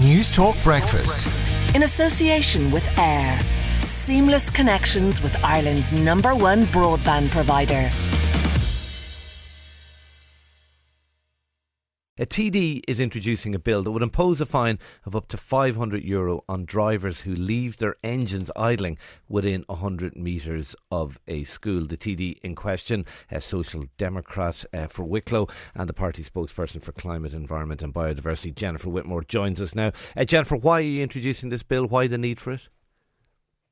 News Talk Breakfast. In association with AIR. Seamless connections with Ireland's #1 broadband provider. A TD is introducing a bill that would impose a fine of up to €500 on drivers who leave their engines idling within 100 metres of a school. The TD in question, a Social Democrat for Wicklow and the party spokesperson for Climate, Environment and Biodiversity, Jennifer Whitmore, joins us now. Jennifer, why are you introducing this bill? Why the need for it?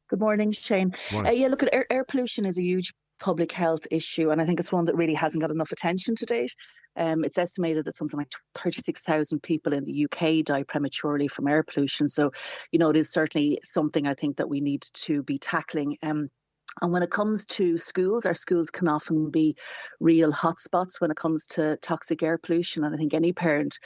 Good morning, Shane. Look, air pollution is a huge public health issue, and I think it's one that really hasn't got enough attention to date. It's estimated that something like 36,000 people in the UK die prematurely from air pollution. So, it is certainly something I think that we need to be tackling. And when it comes to schools, our schools can often be real hotspots when it comes to toxic air pollution. And I think any parent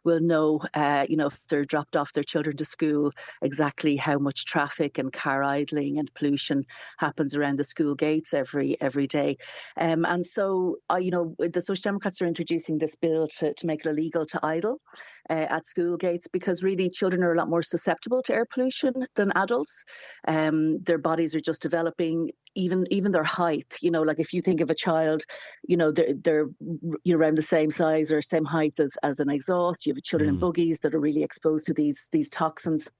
will know, if they're dropped off their children to school, exactly how much traffic and car idling and pollution happens around the school gates every day. And so, the Social Democrats are introducing this bill to make it illegal to idle at school gates, because really children are a lot more susceptible to air pollution than adults. Their bodies are just developing. Even their height, like if you think of a child, they're around the same size or same height as an exhaust. You have children in buggies that are really exposed to these toxins.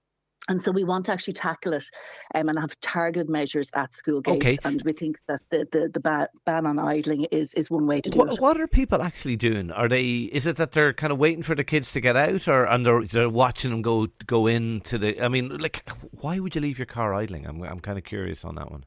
And so we want to actually tackle it and have targeted measures at school gates. Okay. And we think that the ban on idling is one way to do it. What are people actually doing? Is it that they're kind of waiting for the kids to get out, and they're watching them go into the? I mean, why would you leave your car idling? I'm kind of curious on that one.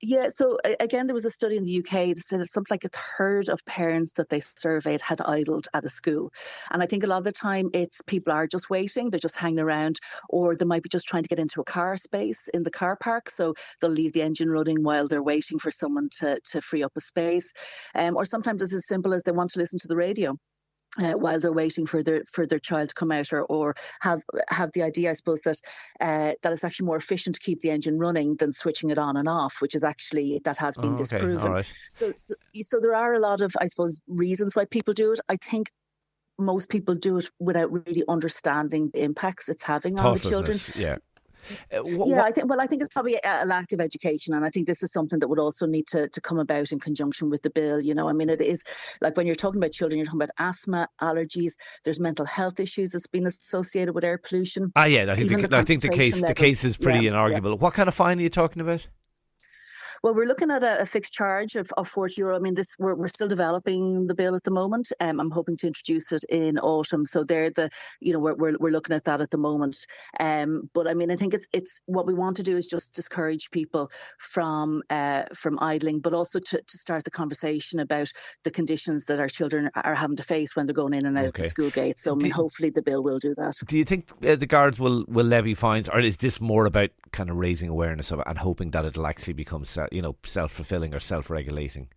Yeah, so again, there was a study in the UK that said something like a third of parents that they surveyed had idled at a school. And I think a lot of the time it's people are just waiting, they're just hanging around, or they might be just trying to get into a car space in the car park. So they'll leave the engine running while they're waiting for someone to free up a space. Or sometimes it's as simple as they want to listen to the radio while they're waiting for their child to come out, or have the idea, I suppose, that it's actually more efficient to keep the engine running than switching it on and off, which is actually, that has been disproven. All right. So there are a lot of, I suppose, reasons why people do it. I think most people do it without really understanding the impacts it's having on the children. Yeah. I think it's probably a lack of education, and I think this is something that would also need to come about in conjunction with the bill. It is like when you're talking about children, you're talking about asthma, allergies. There's mental health issues that's been associated with air pollution. I think the case is pretty inarguable. Yeah. What kind of fine are you talking about? Well, we're looking at a fixed charge of €40. I mean, we're still developing the bill at the moment. I'm hoping to introduce it in autumn. So we're looking at that at the moment. But I mean, I think it's what we want to do is just discourage people from idling, but also to start the conversation about the conditions that our children are having to face when they're going in and out of the school gate. So hopefully the bill will do that. Do you think the guards will levy fines, or is this more about kind of raising awareness of it and hoping that it'll actually become self-fulfilling or self-regulating?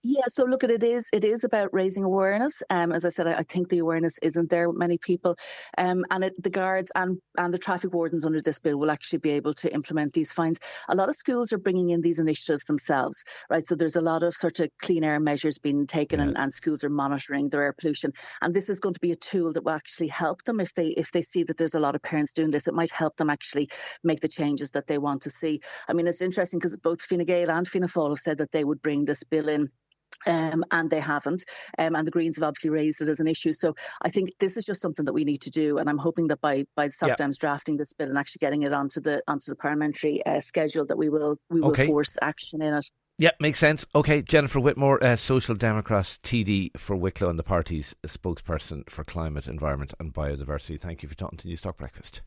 Yeah, so look, it is about raising awareness. As I said, I think the awareness isn't there with many people. The guards and the traffic wardens under this bill will actually be able to implement these fines. A lot of schools are bringing in these initiatives themselves, right? So there's a lot of sort of clean air measures being taken, and schools are monitoring their air pollution. And this is going to be a tool that will actually help them if they see that there's a lot of parents doing this. It might help them actually make the changes that they want to see. I mean, it's interesting because both Fine Gael and Fianna Fáil have said that they would bring this bill in. And they haven't, and the Greens have obviously raised it as an issue. So I think this is just something that we need to do, and I'm hoping that by the Stop Dems drafting this bill and actually getting it onto the parliamentary schedule, that we will force action in it. Yeah, makes sense. Okay, Jennifer Whitmore, Social Democrat TD for Wicklow and the party's spokesperson for Climate, Environment and Biodiversity. Thank you for talking to News Talk Breakfast.